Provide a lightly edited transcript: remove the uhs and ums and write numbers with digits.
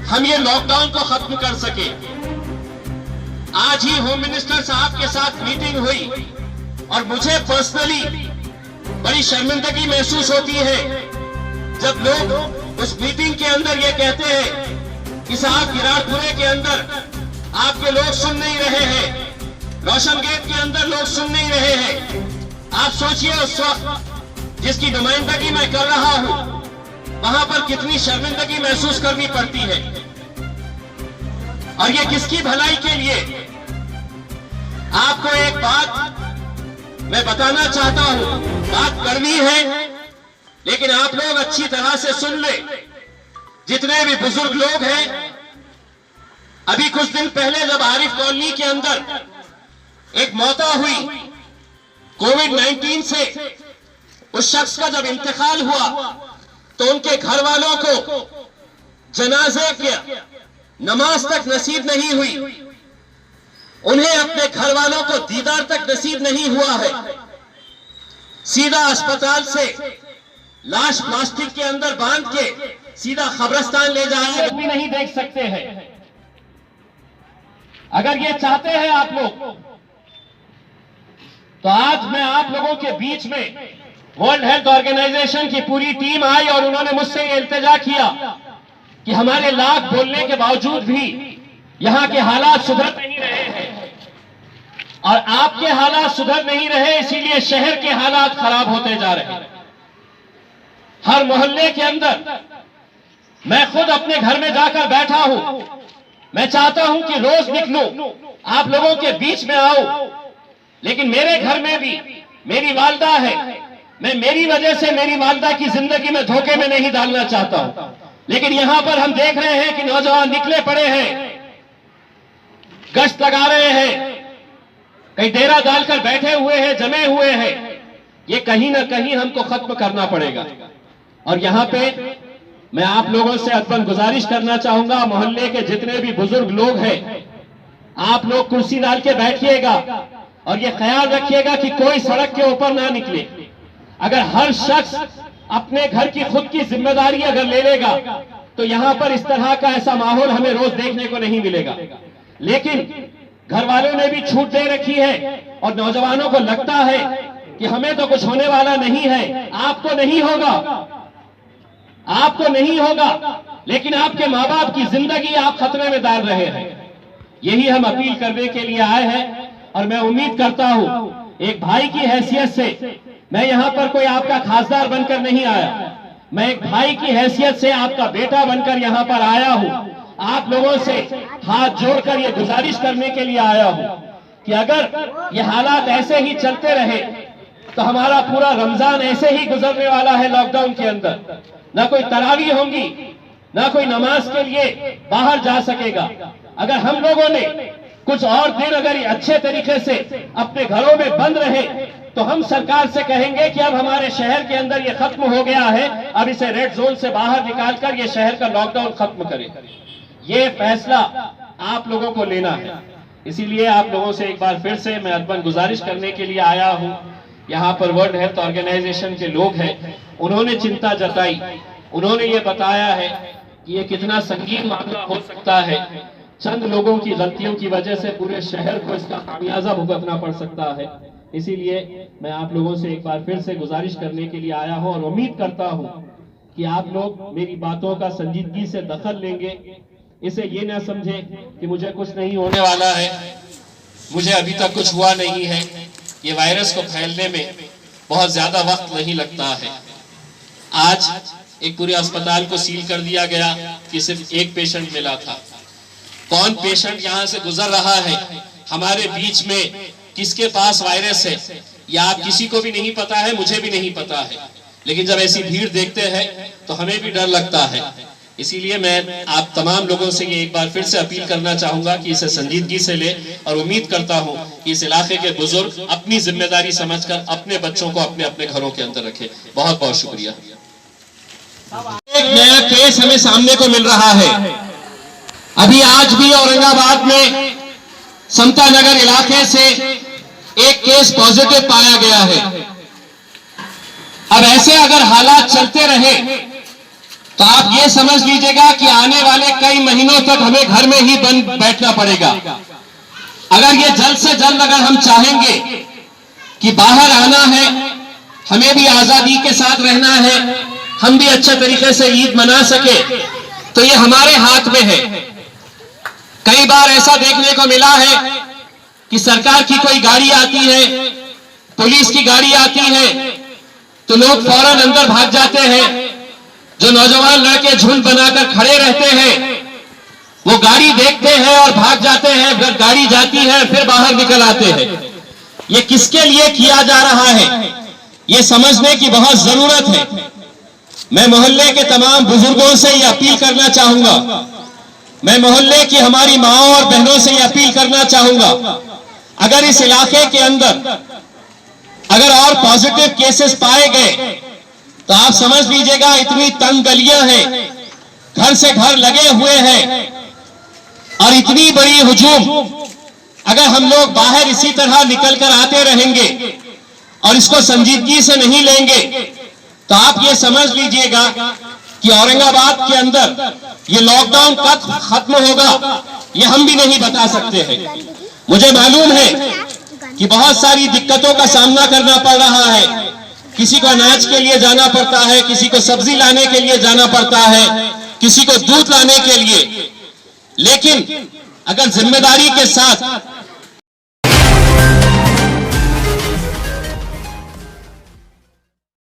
हम ये लॉकडाउन को खत्म कर सके। आज ही होम मिनिस्टर साहब के साथ मीटिंग हुई और मुझे पर्सनली बड़ी शर्मिंदगी महसूस होती है जब लोग उस मीटिंग के अंदर ये कहते हैं कि साहब किराड़पुरे के अंदर आपके लोग सुन नहीं रहे हैं, रोशन गेट के अंदर लोग सुन नहीं रहे हैं। आप सोचिए उस वक्त जिसकी नुमाइंदगी मैं कर रहा हूं वहां पर कितनी शर्मिंदगी महसूस करनी पड़ती है। और ये किसकी भलाई के लिए? आपको एक बात मैं बताना चाहता हूं, बात करनी है लेकिन आप लोग अच्छी तरह से सुन ले। जितने भी बुजुर्ग लोग हैं, अभी कुछ दिन पहले जब आरिफ कॉलोनी के अंदर एक मौत हुई कोविड-19 से, उस शख्स का जब इंतकाल हुआ तो उनके घर वालों को जनाजे के नमाज तक नसीब नहीं हुई, उन्हें अपने घर वालों को दीदार तक नसीब नहीं हुआ है। सीधा अस्पताल से लाश प्लास्टिक के अंदर बांध के सीधा कब्रिस्तान ले जाए भी नहीं देख सकते हैं। अगर ये चाहते हैं आप लोग तो आज मैं आप लोगों के बीच में वर्ल्ड हेल्थ ऑर्गेनाइजेशन की पूरी टीम आई और उन्होंने मुझसे ये इल्तिजा किया कि हमारे लाख बोलने के बावजूद भी यहां के हालात सुधर नहीं रहे हैं और आपके हालात सुधर नहीं रहे, इसीलिए शहर के हालात खराब होते जा रहे हैं। हर मोहल्ले के अंदर मैं खुद अपने घर में जाकर बैठा हूं। मैं चाहता हूं कि रोज निकलूं, आप लोगों के बीच में आऊं, लेकिन मेरे घर में भी मेरी वालदा है। मैं मेरी वजह से मेरी वालदा की जिंदगी में धोखे में नहीं डालना चाहता हूं, लेकिन यहां पर हम देख रहे हैं कि नौजवान निकले पड़े हैं, गश्त लगा रहे हैं, कहीं डेरा डालकर बैठे हुए हैं, जमे हुए हैं। ये कहीं ना कहीं हमको खत्म करना पड़ेगा। और यहां पे मैं आप लोगों से अदबन गुजारिश करना चाहूंगा, मोहल्ले के जितने भी बुजुर्ग लोग हैं, आप लोग कुर्सी डाल के बैठिएगा और ये ख्याल रखिएगा कि कोई सड़क के ऊपर ना निकले। अगर हर शख्स अपने घर की खुद की जिम्मेदारी अगर ले लेगा तो यहां पर इस तरह का ऐसा माहौल हमें रोज देखने को नहीं मिलेगा। लेकिन घर वालों ने भी छूट दे रखी है और नौजवानों को लगता है कि हमें तो कुछ होने वाला नहीं है। आपको नहीं होगा, आपको नहीं होगा, लेकिन आपके माँ बाप की जिंदगी आप खतरे में डाल रहे हैं। यही हम अपील करने के लिए आए हैं और मैं उम्मीद करता हूं एक भाई की हैसियत से, मैं यहां पर कोई आपका खासदार बनकर नहीं आया, मैं एक भाई की हैसियत से आपका बेटा बनकर यहां पर आया हूं। आप लोगों से हाथ जोड़कर ये गुजारिश करने के लिए आया हूं कि अगर ये हालात ऐसे ही चलते रहे तो हमारा पूरा रमजान ऐसे ही गुजरने वाला है। लॉकडाउन के अंदर ना कोई तरावी होंगी, ना कोई नमाज के लिए बाहर जा सकेगा। अगर हम लोगों ने कुछ और दिन अगर अच्छे तरीके से अपने घरों में बंद रहे तो हम सरकार से कहेंगे कि अब हमारे शहर के अंदर ये खत्म हो गया है, अब इसे रेड जोन से बाहर निकालकर ये शहर का लॉकडाउन खत्म करें। ये फैसला आप लोगों को लेना है। इसीलिए आप लोगों से एक बार फिर से मैं अदबन गुजारिश करने के लिए आया हूं। यहाँ पर वर्ल्ड हेल्थ ऑर्गेनाइजेशन के लोग हैं, उन्होंने चिंता जताई, उन्होंने ये बताया है कि ये कितना संगीन मामला हो सकता है। चंद लोगों की गलतियों की वजह से पूरे शहर को इसका खामियाजा भुगतना पड़ सकता है। इसीलिए मैं आप लोगों से एक बार फिर से गुजारिश करने के लिए आया हूं और उम्मीद करता हूं कि आप लोग मेरी बातों का संजीदगी से दखल लेंगे। इसे ये ना समझे कि मुझे कुछ नहीं होने वाला है, मुझे अभी तक कुछ हुआ नहीं है। ये वायरस को फैलने में बहुत ज्यादा वक्त नहीं लगता है। आज एक पूरे अस्पताल को सील कर दिया गया कि सिर्फ एक पेशेंट मिला था। कौन पेशेंट यहाँ से गुजर रहा है, हमारे बीच में किसके पास वायरस है, या आप किसी को भी नहीं पता है, मुझे भी नहीं पता है। लेकिन जब ऐसी भीड़ देखते हैं तो हमें भी डर लगता है। इसीलिए मैं आप तमाम लोगों से ये एक बार फिर से अपील करना चाहूंगा कि इसे संजीदगी से ले और उम्मीद करता हूं कि इस इलाके के बुजुर्ग अपनी जिम्मेदारी समझकर अपने बच्चों को अपने अपने घरों के अंदर रखें। बहुत बहुत शुक्रिया। एक नया केस हमें सामने को मिल रहा है। अभी आज भी औरंगाबाद में समता नगर इलाके से एक केस पॉजिटिव पाया गया है। अब ऐसे अगर हालात चलते रहे तो आप ये समझ लीजिएगा कि आने वाले कई महीनों तक हमें घर में ही बंद बैठना पड़ेगा। अगर ये जल्द से जल्द अगर हम चाहेंगे कि बाहर आना है, हमें भी आजादी के साथ रहना है, हम भी अच्छे तरीके से ईद मना सके, तो ये हमारे हाथ में है। कई बार ऐसा देखने को मिला है कि सरकार की कोई गाड़ी आती है, पुलिस की गाड़ी आती है, तो लोग फौरन अंदर भाग जाते हैं। जो नौजवान लड़के झुंड बनाकर खड़े रहते हैं, वो गाड़ी देखते हैं और भाग जाते हैं। फिर गाड़ी जाती है, फिर बाहर निकल आते हैं। ये किसके लिए किया जा रहा है, ये समझने की बहुत जरूरत है। मैं मोहल्ले के तमाम बुजुर्गों से ये अपील करना चाहूंगा, मैं मोहल्ले की हमारी माओं और बहनों से ये अपील करना चाहूंगा, अगर इस इलाके के अंदर अगर और पॉजिटिव केसेस पाए गए तो आप समझ लीजिएगा इतनी तंग गलियां हैं, घर से घर लगे हुए हैं, और इतनी बड़ी हुजूम अगर हम लोग बाहर इसी तरह निकल कर आते रहेंगे और इसको संजीदगी से नहीं लेंगे, तो आप ये समझ लीजिएगा कि औरंगाबाद के अंदर ये लॉकडाउन कब खत्म होगा ये हम भी नहीं बता सकते हैं। मुझे मालूम है कि बहुत सारी दिक्कतों का सामना करना पड़ रहा है। किसी को अनाज के लिए जाना पड़ता है, किसी को सब्जी लाने के लिए जाना पड़ता है, किसी को दूध लाने के लिए। लेकिन अगर जिम्मेदारी के साथ